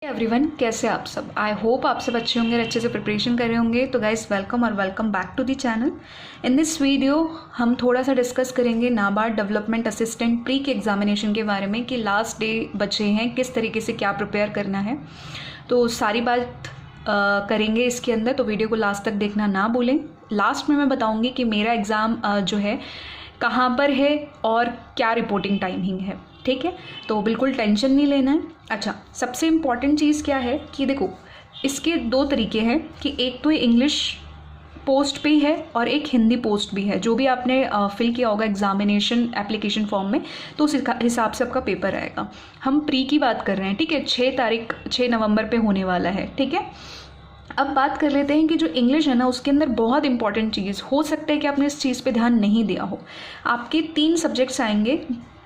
Everyone, कैसे आप सब। आई होप आप सब अच्छे होंगे, अच्छे से प्रिपरेशन कर रहे होंगे। तो गाइस, वेलकम और welcome back to the channel. In this video हम थोड़ा सा डिस्कस करेंगे नाबार्ड डेवलपमेंट असिस्टेंट प्री के एग्जामिनेशन के बारे में कि लास्ट डे बचे हैं, किस तरीके से क्या प्रिपेयर करना है। तो सारी बात करेंगे इसके अंदर, तो वीडियो को लास्ट तक देखना ना भूलें। लास्ट में मैं बताऊँगी कि मेरा एग्ज़ाम जो है कहाँ पर है और क्या रिपोर्टिंग टाइमिंग है, ठीक है। तो बिल्कुल टेंशन नहीं लेना है। अच्छा, सबसे इम्पॉर्टेंट चीज़ क्या है कि देखो, इसके दो तरीके हैं कि एक तो इंग्लिश पोस्ट पे ही है और एक हिंदी पोस्ट भी है। जो भी आपने फिल किया होगा एग्जामिनेशन एप्लीकेशन फॉर्म में, तो उस हिसाब से आपका पेपर आएगा। हम प्री की बात कर रहे हैं, ठीक है। 6 नवंबर पे होने वाला है, ठीक है। अब बात कर लेते हैं कि जो इंग्लिश है ना, उसके अंदर बहुत इंपॉर्टेंट चीज़ हो सकता है कि आपने इस चीज़ पे ध्यान नहीं दिया हो। आपके 3 सब्जेक्ट्स आएंगे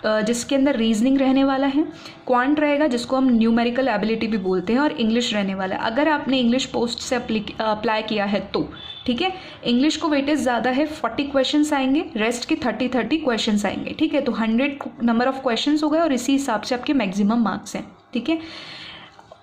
जिसके अंदर रीजनिंग रहने वाला है, क्वांट रहेगा जिसको हम न्यूमेरिकल एबिलिटी भी बोलते हैं, और इंग्लिश रहने वाला है। अगर आपने इंग्लिश पोस्ट से अप्लाई किया है तो ठीक है, इंग्लिश को वेटेज ज़्यादा है, 40 क्वेश्चंस आएंगे, रेस्ट के 30 क्वेश्चंस आएंगे, ठीक है। तो 100 नंबर ऑफ क्वेश्चंस हो गए और इसी हिसाब से आपके मैक्सिमम मार्क्स हैं, ठीक है।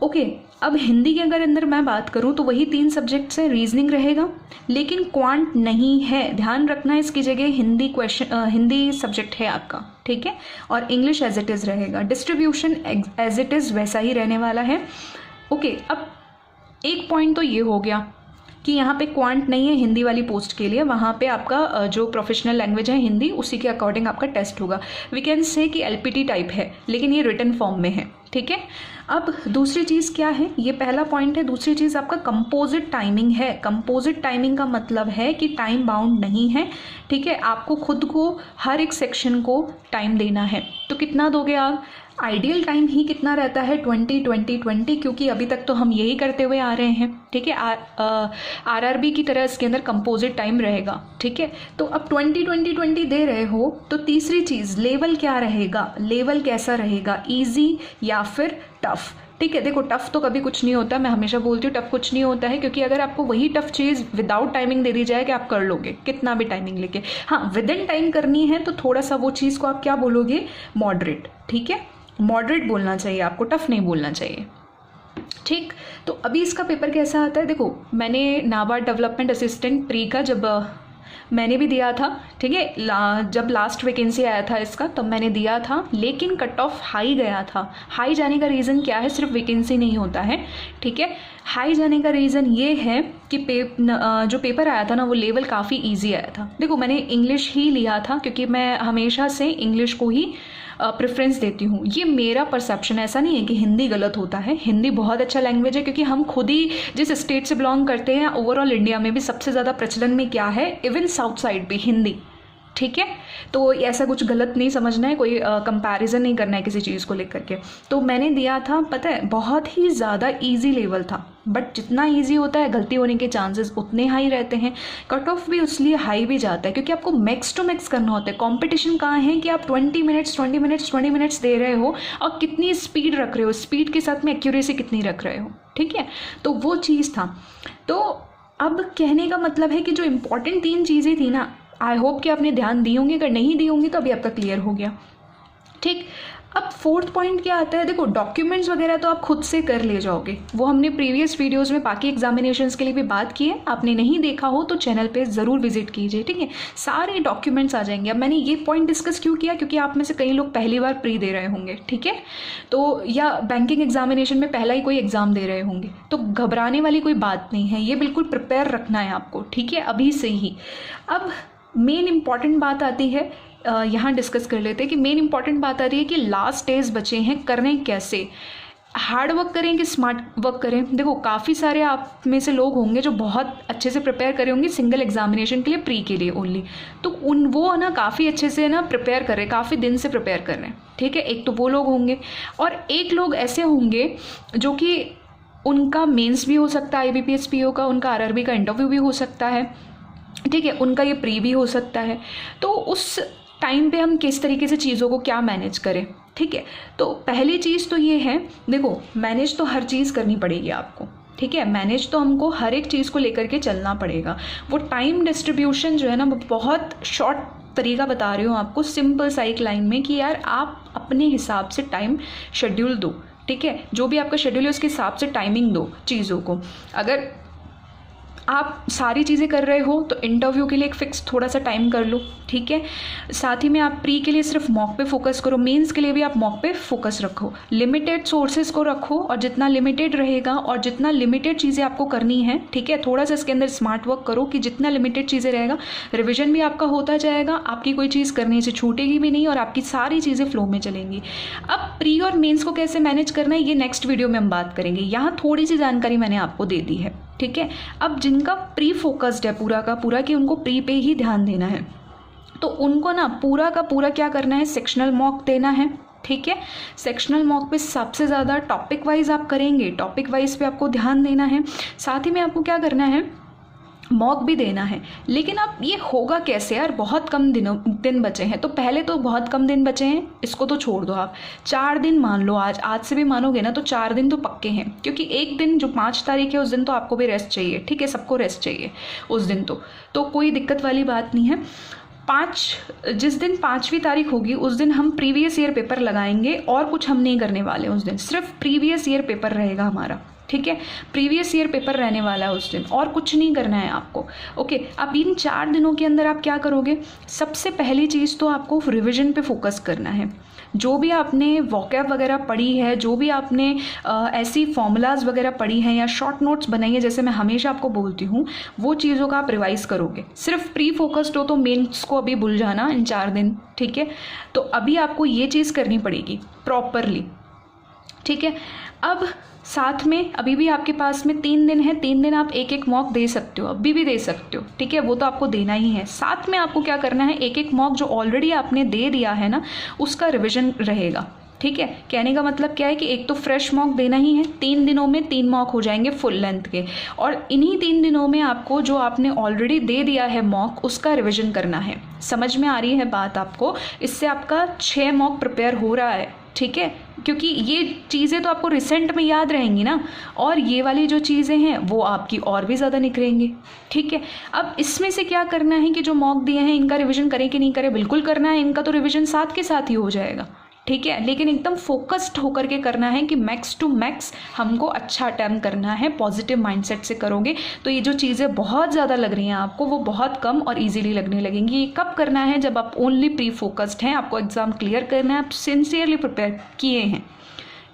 ओके, अब हिंदी के अगर अंदर मैं बात करूं तो वही 3 सब्जेक्ट्स हैं, रीजनिंग रहेगा लेकिन क्वांट नहीं है, ध्यान रखना है। इसकी जगह हिंदी सब्जेक्ट है आपका, ठीक है। और इंग्लिश एज इट इज़ रहेगा, डिस्ट्रीब्यूशन एज इट इज़ वैसा ही रहने वाला है। ओके, अब एक पॉइंट तो ये हो गया कि यहाँ पे क्वांट नहीं है हिंदी वाली पोस्ट के लिए। वहाँ पे आपका जो प्रोफेशनल लैंग्वेज है हिंदी, उसी के अकॉर्डिंग आपका टेस्ट होगा। वी कैन से कि एलपीटी टाइप है, लेकिन ये रिटन फॉर्म में है, ठीक है। अब दूसरी चीज़ क्या है, ये पहला पॉइंट है। दूसरी चीज़ आपका कंपोजिट टाइमिंग है। कंपोजिट टाइमिंग का मतलब है कि टाइम बाउंड नहीं है, ठीक है। आपको खुद को हर एक सेक्शन को टाइम देना है। तो कितना दोगे आप? आइडियल टाइम ही कितना रहता है? 20-20-20, क्योंकि अभी तक तो हम यही करते हुए आ रहे हैं, ठीक है। आरआरबी की तरह इसके अंदर कंपोजिट टाइम रहेगा, ठीक है। तो अब 20-20-20 दे रहे हो तो तीसरी चीज़ लेवल क्या रहेगा, लेवल कैसा रहेगा, ईजी या फिर टफ, ठीक है। देखो, टफ तो कभी कुछ नहीं होता, मैं हमेशा बोलती हूँ टफ कुछ नहीं होता है, क्योंकि अगर आपको वही टफ चीज़ विदाउट टाइमिंग दे दी जाए कि आप कर लोगे कितना भी टाइमिंग लेके, हाँ विद इन टाइम करनी है तो थोड़ा सा वो चीज़ को आप क्या बोलोगे, मॉडरेट, ठीक है। मॉडरेट बोलना चाहिए आपको, टफ नहीं बोलना चाहिए, ठीक। तो अभी इसका पेपर कैसा आता है, देखो मैंने नाबार्ड डेवलपमेंट असिस्टेंट प्री का जब मैंने भी दिया था, ठीक है। जब लास्ट वैकेंसी आया था इसका तब मैंने दिया था, लेकिन कट ऑफ हाई गया था। हाई जाने का रीज़न क्या है, सिर्फ वैकेंसी नहीं होता है, ठीक है। हाई जाने का रीज़न ये है कि जो पेपर आया था ना, वो लेवल काफ़ी इजी आया था। देखो, मैंने इंग्लिश ही लिया था क्योंकि मैं हमेशा से इंग्लिश को ही प्रेफरेंस देती हूँ। ये मेरा परसेप्शन, ऐसा नहीं है कि हिंदी गलत होता है। हिंदी बहुत अच्छा लैंग्वेज है, क्योंकि हम खुद ही जिस स्टेट से बिलोंग करते हैं, ओवरऑल इंडिया में भी सबसे ज़्यादा प्रचलन में क्या है, इवन साउथ साइड भी हिंदी, ठीक है। तो ऐसा कुछ गलत नहीं समझना है, कोई कंपैरिजन नहीं करना है किसी चीज़ को लेकर के। तो मैंने दिया था, पता है बहुत ही ज़्यादा इजी लेवल था, बट जितना इजी होता है गलती होने के चांसेस उतने हाई रहते हैं। कट ऑफ भी इसलिए हाई भी जाता है क्योंकि आपको मैक्स टू मैक्स करना होता है। कंपटीशन कहाँ है कि आप 20 मिनट्स दे रहे हो और कितनी स्पीड रख रहे हो, स्पीड के साथ में एक्यूरेसी कितनी रख रहे हो, ठीक है। तो वो चीज़ था। तो अब कहने का मतलब है कि जो इम्पोर्टेंट 3 चीज़ें थी ना, आई होप कि आपने ध्यान दी होंगी। अगर नहीं दी होंगी तो अभी आपका क्लियर हो गया, ठीक। अब 4th पॉइंट क्या आता है, देखो डॉक्यूमेंट्स वगैरह तो आप खुद से कर ले जाओगे, वो हमने प्रीवियस वीडियोस में बाकी एग्जामिनेशंस के लिए भी बात की है। आपने नहीं देखा हो तो चैनल पे ज़रूर विजिट कीजिए, ठीक है। सारे डॉक्यूमेंट्स आ जाएंगे। अब मैंने ये पॉइंट डिस्कस क्यों किया, क्योंकि आप में से कई लोग पहली बार प्री दे रहे होंगे, ठीक है। तो या बैंकिंग एग्जामिनेशन में पहला ही कोई एग्ज़ाम दे रहे होंगे, तो घबराने वाली कोई बात नहीं है, ये बिल्कुल प्रिपेयर रखना है आपको, ठीक है, अभी से ही। अब मेन इंपॉर्टेंट बात आती है, यहाँ डिस्कस कर लेते हैं कि मेन इंपॉर्टेंट बात आ रही है कि लास्ट डेज बचे हैं, करें कैसे, हार्ड वर्क करें कि स्मार्ट वर्क करें। देखो, काफ़ी सारे आप में से लोग होंगे जो बहुत अच्छे से प्रिपेयर करे होंगे सिंगल एग्जामिनेशन के लिए, प्री के लिए ओनली, तो वो ना काफ़ी अच्छे से ना प्रिपेयर कर रहे हैं, काफ़ी दिन से प्रिपेयर कर रहे हैं, ठीक है। एक तो वो लोग होंगे, और एक लोग ऐसे होंगे जो कि उनका मेंस भी हो सकता है IBPS PO का, उनका RRB का इंटरव्यू भी हो सकता है, ठीक है, उनका ये प्री भी हो सकता है। तो उस टाइम पे हम किस तरीके से चीज़ों को क्या मैनेज करें, ठीक है। तो पहली चीज़ तो ये है, देखो मैनेज तो हर चीज़ करनी पड़ेगी आपको, ठीक है। मैनेज तो हमको हर एक चीज़ को लेकर के चलना पड़ेगा। वो टाइम डिस्ट्रीब्यूशन जो है ना, वो बहुत शॉर्ट तरीका बता रही हूँ आपको, सिंपल सा एक लाइन में, कि यार आप अपने हिसाब से टाइम शेड्यूल दो, ठीक है, जो भी आपका शेड्यूल है उसके हिसाब से टाइमिंग दो चीज़ों को। अगर आप सारी चीज़ें कर रहे हो तो इंटरव्यू के लिए एक फिक्स थोड़ा सा टाइम कर लो, ठीक है। साथ ही में आप प्री के लिए सिर्फ मॉक पे फोकस करो, मेंस के लिए भी आप मॉक पे फोकस रखो, लिमिटेड सोर्सेज को रखो, और जितना लिमिटेड रहेगा और जितना लिमिटेड चीज़ें आपको करनी है, ठीक है, थोड़ा सा इसके अंदर स्मार्ट वर्क करो कि जितना लिमिटेड चीज़ें रहेगा रिविजन भी आपका होता जाएगा, आपकी कोई चीज़ करने से छूटेगी भी नहीं और आपकी सारी चीज़ें फ्लो में चलेंगी। अब प्री और मेन्स को कैसे मैनेज करना है ये नेक्स्ट वीडियो में हम बात करेंगे, यहाँ थोड़ी सी जानकारी मैंने आपको दे दी है, ठीक है। अब जिनका प्री फोकस्ड है पूरा का पूरा कि उनको प्री पे ही ध्यान देना है, तो उनको ना पूरा का पूरा क्या करना है, सेक्शनल मॉक देना है, ठीक है। सेक्शनल मॉक पे सबसे ज़्यादा टॉपिक वाइज आप करेंगे, टॉपिक वाइज पे आपको ध्यान देना है। साथ ही में आपको क्या करना है, मॉक भी देना है। लेकिन अब ये होगा कैसे यार, बहुत कम दिन बचे हैं, तो पहले तो बहुत कम दिन बचे हैं, इसको तो छोड़ दो आप, 4 दिन मान लो, आज से भी मानोगे ना तो 4 दिन तो पक्के हैं, क्योंकि एक दिन जो 5 तारीख है उस दिन तो आपको भी रेस्ट चाहिए, ठीक है, सबको रेस्ट चाहिए उस दिन, तो कोई दिक्कत वाली बात नहीं है। जिस दिन 5वीं तारीख होगी उस दिन हम प्रीवियस ईयर पेपर लगाएंगे और कुछ हम नहीं करने वाले उस दिन, सिर्फ प्रीवियस ईयर पेपर रहेगा हमारा, ठीक है, प्रीवियस ईयर पेपर रहने वाला है उस दिन और कुछ नहीं करना है आपको। ओके, अब इन 4 दिनों के अंदर आप क्या करोगे, सबसे पहली चीज़ तो आपको रिविजन पे फोकस करना है। जो भी आपने वोकैब वगैरह पढ़ी है, जो भी आपने ऐसी फॉर्मूलाज वगैरह पढ़ी हैं या शॉर्ट नोट्स बनाई है, जैसे मैं हमेशा आपको बोलती हूँ, वो चीज़ों का आप रिवाइज़ करोगे। सिर्फ प्री फोकस्ड हो तो मेंस को अभी भूल जाना इन 4 दिन, ठीक है। तो अभी आपको ये चीज़ करनी पड़ेगी प्रॉपरली, ठीक है। अब साथ में अभी भी आपके पास में 3 दिन है, 3 दिन आप एक एक मॉक दे सकते हो, अभी भी दे सकते हो, ठीक है, वो तो आपको देना ही है। साथ में आपको क्या करना है, एक एक मॉक जो ऑलरेडी आपने दे दिया है ना उसका रिविजन रहेगा, ठीक है। कहने का मतलब क्या है कि एक तो फ्रेश मॉक देना ही है, 3 दिनों में 3 मॉक हो जाएंगे फुल लेंथ के, और इन्हीं 3 दिनों में आपको जो आपने ऑलरेडी दे दिया है मॉक उसका रिविजन करना है। समझ में आ रही है बात आपको, इससे आपका 6 मॉक प्रिपेयर हो रहा है, ठीक है, क्योंकि ये चीज़ें तो आपको रिसेंट में याद रहेंगी ना, और ये वाली जो चीज़ें हैं वो आपकी और भी ज़्यादा निखरेंगी, ठीक है। अब इसमें से क्या करना है कि जो मॉक दिए हैं इनका रिवीजन करें कि नहीं करें, बिल्कुल करना है, इनका तो रिवीजन साथ के साथ ही हो जाएगा, ठीक है, लेकिन एकदम फोकस्ड होकर के करना है कि मैक्स टू मैक्स हमको अच्छा अटेम्प्ट करना है। पॉजिटिव माइंडसेट से करोगे तो ये जो चीज़ें बहुत ज़्यादा लग रही हैं आपको वो बहुत कम और इजीली लगने लगेंगी। ये कब करना है, जब आप ओनली प्री फोकस्ड हैं, आपको एग्ज़ाम क्लियर करना है, आप सिंसियरली प्रिपेयर किए हैं,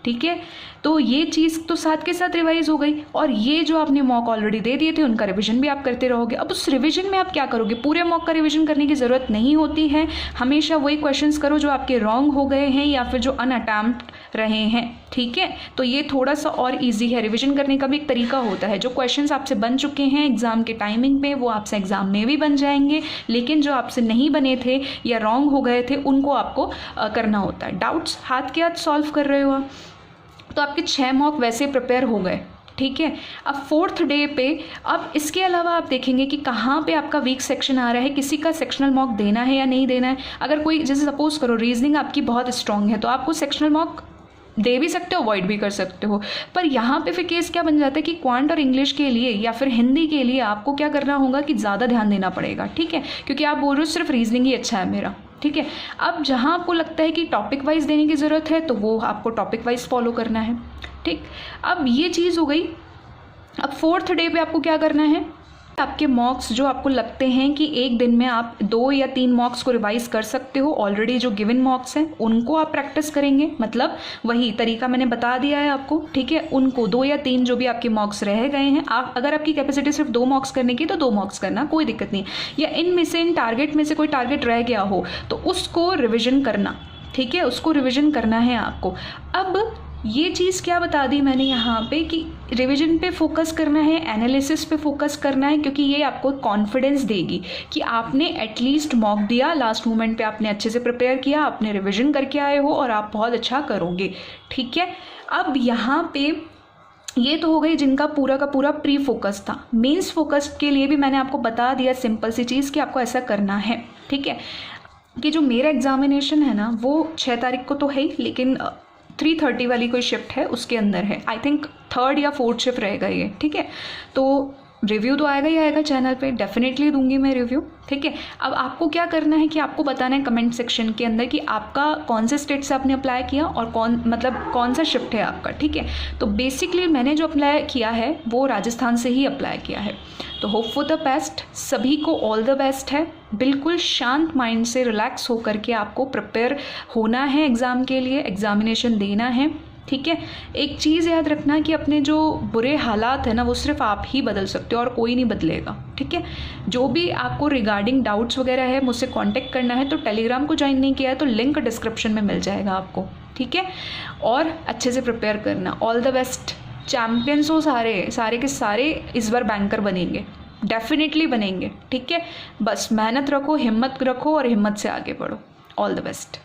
ठीक है। तो ये चीज़ तो साथ के साथ रिवाइज हो गई, और ये जो आपने मॉक ऑलरेडी दे दिए थे उनका रिवीजन भी आप करते रहोगे। अब उस रिवीजन में आप क्या करोगे, पूरे मॉक का रिवीजन करने की ज़रूरत नहीं होती है, हमेशा वही क्वेश्चंस करो जो आपके रॉन्ग हो गए हैं या फिर जो अनअटेम्प्ट रहे हैं, ठीक है। तो ये थोड़ा सा और ईजी है, रिविजन करने का भी एक तरीका होता है। जो क्वेश्चंस आपसे बन चुके हैं एग्जाम के टाइमिंग पे वो आपसे एग्जाम में भी बन जाएंगे, लेकिन जो आपसे नहीं बने थे या रॉन्ग हो गए थे उनको आपको करना होता है। डाउट्स हाथ के हाथ सॉल्व कर रहे हो आप, तो आपके 6 मॉक वैसे प्रिपेयर हो गए, ठीक है। अब 4th डे पे, अब इसके अलावा आप देखेंगे कि कहाँ पे आपका वीक सेक्शन आ रहा है, किसी का सेक्शनल मॉक देना है या नहीं देना है। अगर कोई, जैसे सपोज करो रीजनिंग आपकी बहुत स्ट्रांग है तो आपको सेक्शनल मॉक दे भी सकते हो, अवॉइड भी कर सकते हो, पर यहाँ पे फिर केस क्या बन जाता है कि क्वांट और इंग्लिश के लिए या फिर हिंदी के लिए आपको क्या करना होगा कि ज़्यादा ध्यान देना पड़ेगा, ठीक है, क्योंकि आप बोल रहे हो सिर्फ रीजनिंग ही अच्छा है मेरा, ठीक है। अब जहाँ आपको लगता है कि टॉपिक वाइज देने की ज़रूरत है तो वो आपको टॉपिक वाइज फॉलो करना है, ठीक। अब ये चीज़ हो गई। अब 4th डे पे आपको क्या करना है, आपके मॉक्स जो आपको लगते हैं कि एक दिन में आप 2 या 3 मॉक्स को रिवाइज कर सकते हो, ऑलरेडी जो गिवन मॉक्स हैं उनको आप प्रैक्टिस करेंगे, मतलब वही तरीका मैंने बता दिया है आपको, ठीक है। उनको 2 या 3 जो भी आपके मॉक्स रह गए हैं, आप अगर आपकी कैपेसिटी सिर्फ 2 मॉक्स करने की तो 2 मॉक्स करना, कोई दिक्कत नहीं, या इनमें से इन टारगेट में से कोई टारगेट रह गया हो तो उसको रिविजन करना, ठीक है, उसको रिविजन करना है आपको। अब ये चीज़ क्या बता दी मैंने यहाँ पे कि रिवीजन पे फोकस करना है, एनालिसिस पे फोकस करना है, क्योंकि ये आपको कॉन्फिडेंस देगी कि आपने एटलीस्ट मॉक दिया, लास्ट मोमेंट पे आपने अच्छे से प्रिपेयर किया, आपने रिवीजन करके आए हो और आप बहुत अच्छा करोगे, ठीक है। अब यहाँ पे ये तो हो गई जिनका पूरा का पूरा प्री फोकस था। मेंस फोकस के लिए भी मैंने आपको बता दिया सिंपल सी चीज़ कि आपको ऐसा करना है, ठीक है, कि जो मेरा एग्जामिनेशन है ना वो 6 तारीख को तो है ही, लेकिन 3:30 वाली कोई शिफ्ट है उसके अंदर है, आई थिंक 3rd या 4th शिफ्ट रहेगा ये, ठीक है। तो रिव्यू तो आएगा ही आएगा चैनल पे, डेफिनेटली दूंगी मैं रिव्यू, ठीक है। अब आपको क्या करना है कि आपको बताना है कमेंट सेक्शन के अंदर कि आपका कौन से स्टेट से आपने अप्लाई किया और कौन सा शिफ्ट है आपका, ठीक है। तो बेसिकली मैंने जो अप्लाई किया है वो राजस्थान से ही अप्लाई किया है। तो होप फॉर द बेस्ट, सभी को ऑल द बेस्ट है। बिल्कुल शांत माइंड से रिलैक्स होकर के आपको प्रिपेयर होना है एग्ज़ाम के लिए, एग्जामिनेशन देना है, ठीक है। एक चीज़ याद रखना कि अपने जो बुरे हालात है ना वो सिर्फ आप ही बदल सकते हो और कोई नहीं बदलेगा, ठीक है। जो भी आपको रिगार्डिंग डाउट्स वगैरह है मुझसे कांटेक्ट करना है। तो टेलीग्राम को ज्वाइन नहीं किया है तो लिंक डिस्क्रिप्शन में मिल जाएगा आपको, ठीक है। और अच्छे से प्रिपेयर करना। All the best. चैम्पियंस हो सारे के सारे इस बार बैंकर बनेंगे, डेफिनेटली बनेंगे, ठीक है। बस मेहनत रखो, हिम्मत रखो और हिम्मत से आगे बढ़ो। All the best.